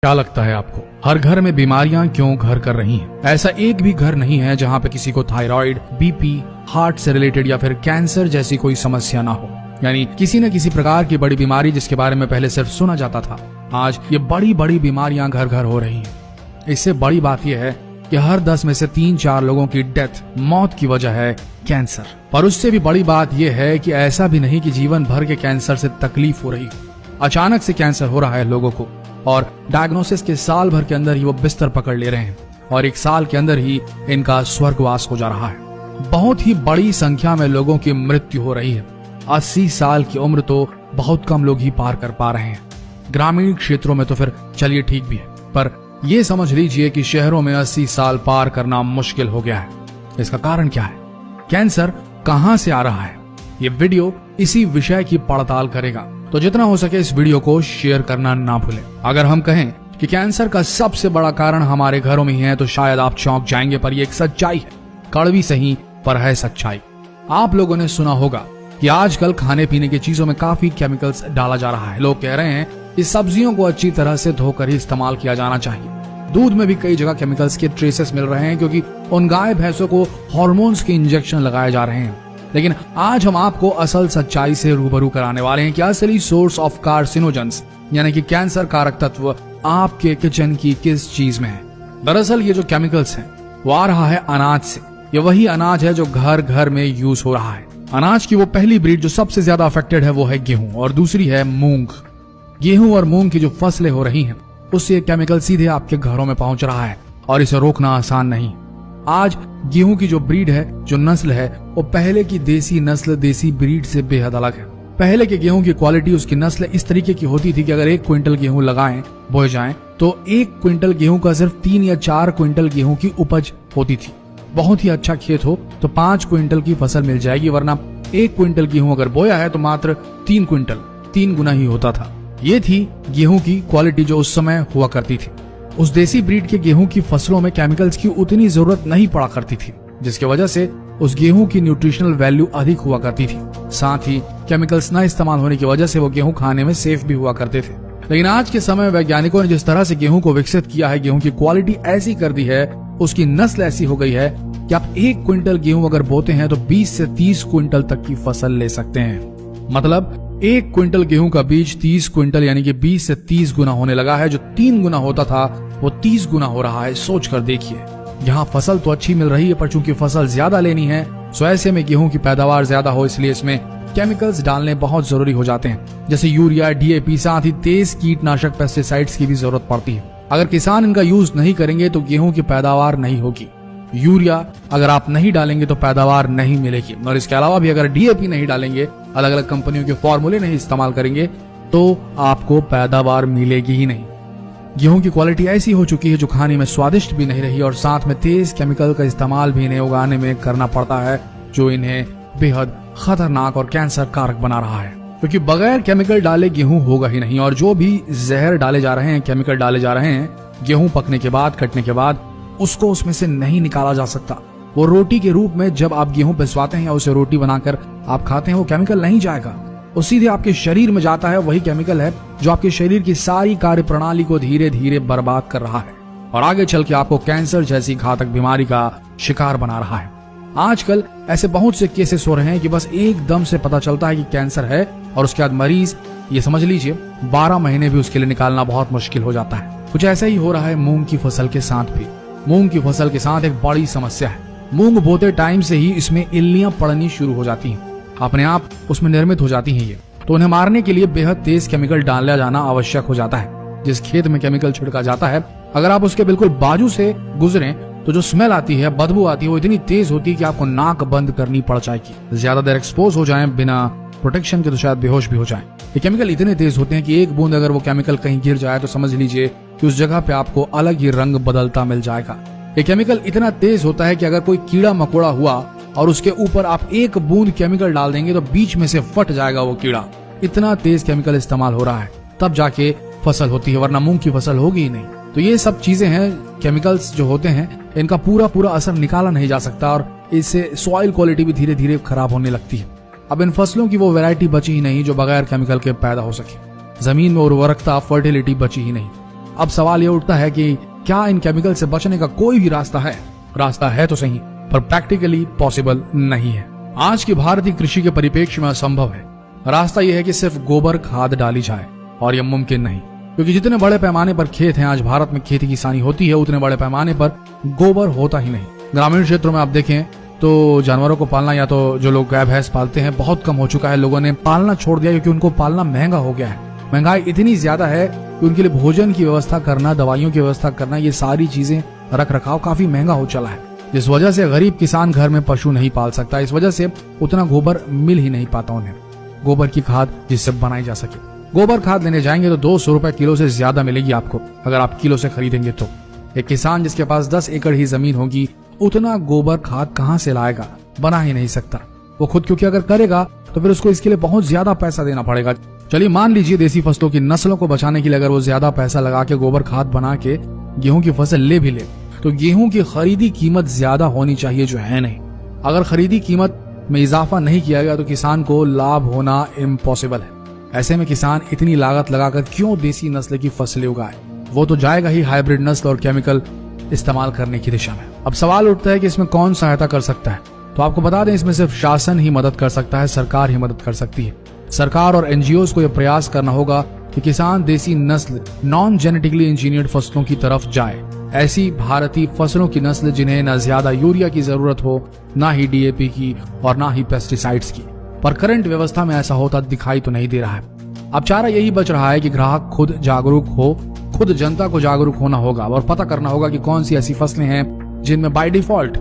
क्या लगता है आपको, हर घर में बीमारियां क्यों घर कर रही हैं? ऐसा एक भी घर नहीं है जहां पे किसी को थायराइड, बीपी, हार्ट से रिलेटेड या फिर कैंसर जैसी कोई समस्या ना हो। यानी किसी न किसी प्रकार की बड़ी बीमारी जिसके बारे में पहले सिर्फ सुना जाता था, आज ये बड़ी बड़ी बीमारियां घर घर हो रही हैं। इससे बड़ी बात यह है कि हर 10 में से 3-4 लोगों की डेथ, मौत की वजह है कैंसर। पर उससे भी बड़ी बात यह है कि ऐसा भी नहीं कि जीवन भर के कैंसर से तकलीफ हो रही हो। अचानक से कैंसर हो रहा है लोगों को और डायग्नोसिस के साल भर के अंदर ही वो बिस्तर पकड़ ले रहे हैं और 1 साल के अंदर ही इनका स्वर्गवास हो जा रहा है। बहुत ही बड़ी संख्या में लोगों की मृत्यु हो रही है। 80 साल की उम्र तो बहुत कम लोग ही पार कर पा रहे हैं। ग्रामीण क्षेत्रों में तो फिर चलिए ठीक भी है, पर यह समझ लीजिए कि शहरों में 80 साल पार करना मुश्किल हो गया है। इसका कारण क्या है? कैंसर कहां से आ रहा है? ये वीडियो इसी विषय की पड़ताल करेगा, तो जितना हो सके इस वीडियो को शेयर करना ना भूलें। अगर हम कहें कि कैंसर का सबसे बड़ा कारण हमारे घरों में ही है तो शायद आप चौंक जाएंगे, पर यह एक सच्चाई है। कड़वी सही पर है सच्चाई। आप लोगों ने सुना होगा कि आजकल खाने पीने की चीजों में काफी केमिकल्स डाला जा रहा है। लोग कह रहे हैं कि सब्जियों को अच्छी तरह से धोकर ही इस्तेमाल किया जाना चाहिए। दूध में भी कई जगह केमिकल्स के ट्रेसेस मिल रहे हैं क्योंकि उन गाय भैंसों को हार्मोन्स के इंजेक्शन लगाए जा रहे हैं। लेकिन आज हम आपको असल सच्चाई से रूबरू कराने वाले हैं कि असली सोर्स ऑफ कार्सिनोजेंस यानी कि कैंसर कारक तत्व आपके किचन की किस चीज में है। दरअसल ये जो केमिकल्स हैं वो आ रहा है अनाज से। ये वही अनाज है जो घर घर में यूज हो रहा है। अनाज की वो पहली ब्रीड जो सबसे ज्यादा अफेक्टेड है वो है गेहूं और दूसरी है मूंग। गेहूं और मूंग की जो फसलें हो रही हैं उससे ये केमिकल सीधे आपके घरों में पहुंच रहा है और इसे रोकना आसान नहीं। आज गेहूं की जो ब्रीड है, जो नस्ल है, वो पहले की देसी नस्ल, देसी ब्रीड से बेहद अलग है। पहले के गेहूं की क्वालिटी, उसकी नस्ल इस तरीके की होती थी कि अगर 1 क्विंटल गेहूं लगाएं, बोए जाएं, तो 1 क्विंटल गेहूं का सिर्फ 3 या 4 क्विंटल गेहूं की उपज होती थी। बहुत ही अच्छा खेत हो तो 5 क्विंटल की फसल मिल जाएगी, वरना 1 क्विंटल गेहूं अगर बोया है तो मात्र 3 क्विंटल, 3 गुना ही होता था। ये थी गेहूं की क्वालिटी जो उस समय हुआ करती थी। उस देसी ब्रीड के गेहूं की फसलों में केमिकल्स की उतनी जरूरत नहीं पड़ा करती थी, जिसकी वजह से उस गेहूं की न्यूट्रिशनल वैल्यू अधिक हुआ करती थी। साथ ही केमिकल्स न इस्तेमाल होने की वजह से वो गेहूं खाने में सेफ भी हुआ करते थे। लेकिन आज के समय वैज्ञानिकों ने जिस तरह से गेहूं को विकसित किया है, गेहूं की क्वालिटी ऐसी कर दी है, उसकी नस्ल ऐसी हो गई है कि आप 1 क्विंटल गेहूं अगर बोते हैं तो 20 से 30 क्विंटल तक की फसल ले सकते हैं। मतलब 1 क्विंटल गेहूं का बीज 30 क्विंटल यानी कि 20 से 30 गुना होने लगा है। जो 3 गुना होता था वो 30 गुना हो रहा है। सोच कर देखिए, यहाँ फसल तो अच्छी मिल रही है, पर चूंकि फसल ज्यादा लेनी है तो ऐसे में गेहूं की पैदावार ज्यादा हो, इसलिए इसमें केमिकल्स डालने बहुत जरूरी हो जाते हैं, जैसे यूरिया, डीएपी, साथ ही तेज कीटनाशक पेस्टिसाइड्स की भी जरूरत पड़ती है। अगर किसान इनका यूज नहीं करेंगे तो गेहूं की पैदावार नहीं होगी। यूरिया अगर आप नहीं डालेंगे तो पैदावार नहीं मिलेगी, और इसके अलावा भी अगर डीएपी नहीं डालेंगे, अलग अलग कंपनियों के फॉर्मूले नहीं इस्तेमाल करेंगे, तो आपको पैदावार मिलेगी ही नहीं। गेहूं की क्वालिटी ऐसी हो चुकी है जो खाने में स्वादिष्ट भी नहीं रही और साथ में तेज केमिकल का इस्तेमाल भी इन्हें उगाने में करना पड़ता है, जो इन्हें बेहद खतरनाक और कैंसर कारक बना रहा है। क्योंकि बगैर केमिकल डाले गेहूं होगा ही नहीं, और जो भी जहर डाले जा रहे हैं, केमिकल डाले जा रहे हैं, गेहूं पकने के बाद, कटने के बाद उसको उसमें से नहीं निकाला जा सकता। वो रोटी के रूप में जब आप गेहूं पिसवाते हैं या उसे रोटी बनाकर आप खाते हैं, वो केमिकल नहीं जाएगा, वो सीधे आपके शरीर में जाता है। वही केमिकल है जो आपके शरीर की सारी कार्य प्रणाली को धीरे धीरे बर्बाद कर रहा है और आगे चल के आपको कैंसर जैसी घातक बीमारी का शिकार बना रहा है। आजकल ऐसे बहुत से केसेस हो रहे हैं कि बस एकदम से पता चलता है कि कैंसर है और उसके बाद मरीज, ये समझ लीजिए 12 महीने भी उसके लिए निकालना बहुत मुश्किल हो जाता है। कुछ ऐसा ही हो रहा है मूंग की फसल के साथ भी। मूंग की फसल के साथ एक बड़ी समस्या है। मूंग बोते टाइम से ही इसमें इल्लियां पड़नी शुरू हो जाती हैं, अपने आप उसमें निर्मित हो जाती हैं ये, तो उन्हें मारने के लिए बेहद तेज केमिकल डाला जाना आवश्यक हो जाता है। जिस खेत में केमिकल छिड़का जाता है, अगर आप उसके बिल्कुल बाजू से गुजरें तो जो स्मेल आती है, बदबू आती है, वो इतनी तेज होती है कि आपको नाक बंद करनी पड़ जाएगी। ज्यादा देर एक्सपोज हो जाएं बिना प्रोटेक्शन के तो शायद बेहोश भी हो जाएं। ये केमिकल इतने तेज होते हैं कि एक बूंद अगर वो केमिकल कहीं गिर जाए तो समझ लीजिए कि उस जगह पे आपको अलग ही रंग बदलता मिल जाएगा। ये केमिकल इतना तेज होता है कि अगर कोई कीड़ा मकोड़ा हुआ और उसके ऊपर आप एक बूंद केमिकल डाल देंगे तो बीच में से फट जाएगा वो कीड़ा। इतना तेज केमिकल इस्तेमाल हो रहा है, तब जाके फसल होती है, वरना मूंग की फसल होगी ही नहीं। तो ये सब चीजें हैं, केमिकल्स जो होते हैं, इनका पूरा असर निकाला नहीं जा सकता और इससे सॉइल क्वालिटी भी धीरे धीरे खराब होने लगती है। अब इन फसलों की वो वैरायटी बची ही नहीं जो बगैर केमिकल के पैदा हो सके। जमीन में उर्वरकता, फर्टिलिटी बची ही नहीं। अब सवाल ये उठता है कि क्या इन केमिकल से बचने का कोई भी रास्ता है? रास्ता है तो सही, पर प्रैक्टिकली पॉसिबल नहीं है। आज की भारतीय कृषि के परिप्रेक्ष्य में असंभव है। रास्ता यह है कि सिर्फ गोबर खाद डाली जाए, और यह मुमकिन नहीं, क्योंकि जितने बड़े पैमाने पर खेत हैं आज भारत में खेती किसानी होती है, उतने बड़े पैमाने पर गोबर होता ही नहीं। ग्रामीण क्षेत्रों में आप देखें तो जानवरों को पालना, या तो जो लोग गाय भैंस पालते हैं, बहुत कम हो चुका है। लोगों ने पालना छोड़ दिया क्योंकि उनको पालना महंगा हो गया है। महंगाई इतनी ज्यादा है कि उनके लिए भोजन की व्यवस्था करना, दवाइयों की व्यवस्था करना, ये सारी चीजें, रख रखाव काफी महंगा हो चला है, जिस वजह से गरीब किसान घर में पशु नहीं पाल सकता। इस वजह से उतना गोबर मिल ही नहीं पाता उन्हें, गोबर की खाद जिससे बनाई जा सके। गोबर खाद लेने जाएंगे तो 200 रुपए किलो से ज्यादा मिलेगी आपको, अगर आप किलो से खरीदेंगे तो। एक किसान जिसके पास 10 एकड़ ही जमीन होगी, उतना गोबर खाद कहां से लाएगा? बना ही नहीं सकता वो खुद, क्योंकि अगर करेगा तो फिर उसको इसके लिए बहुत ज्यादा पैसा देना पड़ेगा। चलिए मान लीजिए देसी फसलों की नस्लों को बचाने के लिए अगर वो ज्यादा पैसा लगा के गोबर खाद बना के गेहूं की फसल ले भी ले, तो गेहूं की खरीदी कीमत ज्यादा होनी चाहिए, जो है नहीं। अगर खरीदी कीमत में इजाफा नहीं किया गया तो किसान को लाभ होना इम्पॉसिबल है। ऐसे में किसान इतनी लागत लगाकर क्यों देसी नस्ल की फसलें उगाए? वो तो जाएगा ही हाइब्रिड नस्ल और केमिकल इस्तेमाल करने की दिशा में। अब सवाल उठता है कि इसमें कौन सहायता कर सकता है? तो आपको बता दें, इसमें सिर्फ शासन ही मदद कर सकता है, सरकार ही मदद कर सकती है। सरकार और एनजीओ को यह प्रयास करना होगा कि किसान देसी नस्ल, नॉन जेनेटिकली इंजीनियर्ड फसलों की तरफ जाए। ऐसी भारतीय फसलों की नस्ल जिन्हें न ज्यादा यूरिया की जरूरत हो, ना ही डीएपी की, और ना ही पेस्टिसाइड्स की। पर करंट व्यवस्था में ऐसा होता दिखाई तो नहीं दे रहा है। अब चारा यही बच रहा है कि ग्राहक खुद जागरूक हो, खुद जनता को जागरूक होना होगा और पता करना होगा कि कौन सी ऐसी फसलें हैं जिनमें बाय डिफॉल्ट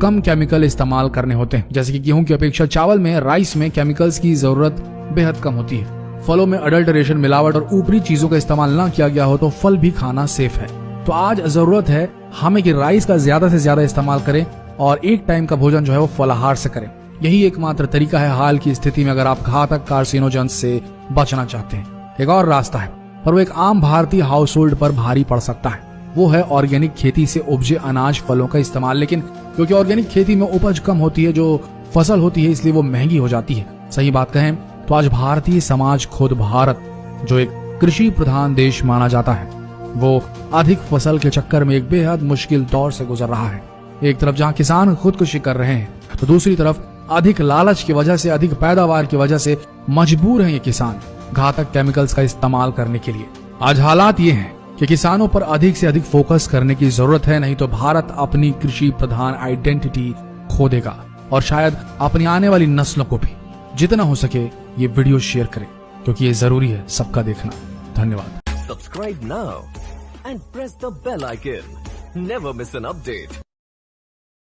कम केमिकल इस्तेमाल करने होते हैं। जैसे कि गेहूं की अपेक्षा चावल में, राइस में केमिकल्स की जरूरत बेहद कम होती है। फलों में अडल्टरेशन, मिलावट और ऊपरी चीजों का इस्तेमाल ना किया गया हो तो फल भी खाना सेफ है। तो आज जरूरत है हमें कि राइस का ज्यादा से ज्यादा इस्तेमाल करें और एक टाइम का भोजन जो है वो फलाहार से करें। यही एकमात्र तरीका है हाल की स्थिति में, अगर आप घातक कार्सिनोजेंस से बचना चाहते हैं। एक और रास्ता है, पर वो एक आम भारतीय हाउस होल्ड पर भारी पड़ सकता है। वो है ऑर्गेनिक खेती से उपजे अनाज, फलों का इस्तेमाल। लेकिन क्योंकि ऑर्गेनिक खेती में उपज कम होती है, जो फसल होती है, इसलिए वो महंगी हो जाती है। सही बात कहें तो आज भारतीय समाज, खुद भारत जो एक कृषि प्रधान देश माना जाता है, वो अधिक फसल के चक्कर में एक बेहद मुश्किल दौर से गुजर रहा है। एक तरफ जहां किसान खुदकुशी कर रहे हैं, तो दूसरी तरफ अधिक लालच की वजह से, अधिक पैदावार की वजह से मजबूर हैं ये किसान घातक केमिकल्स का इस्तेमाल करने के लिए। आज हालात ये हैं कि किसानों पर अधिक से अधिक फोकस करने की जरूरत है, नहीं तो भारत अपनी कृषि प्रधान आइडेंटिटी खो देगा। और शायद अपनी आने वाली नस्लों को भी। जितना हो सके ये वीडियो शेयर करें, क्योंकि ये जरूरी है सबका देखना। धन्यवाद। Subscribe now and press the bell icon. Never miss an update.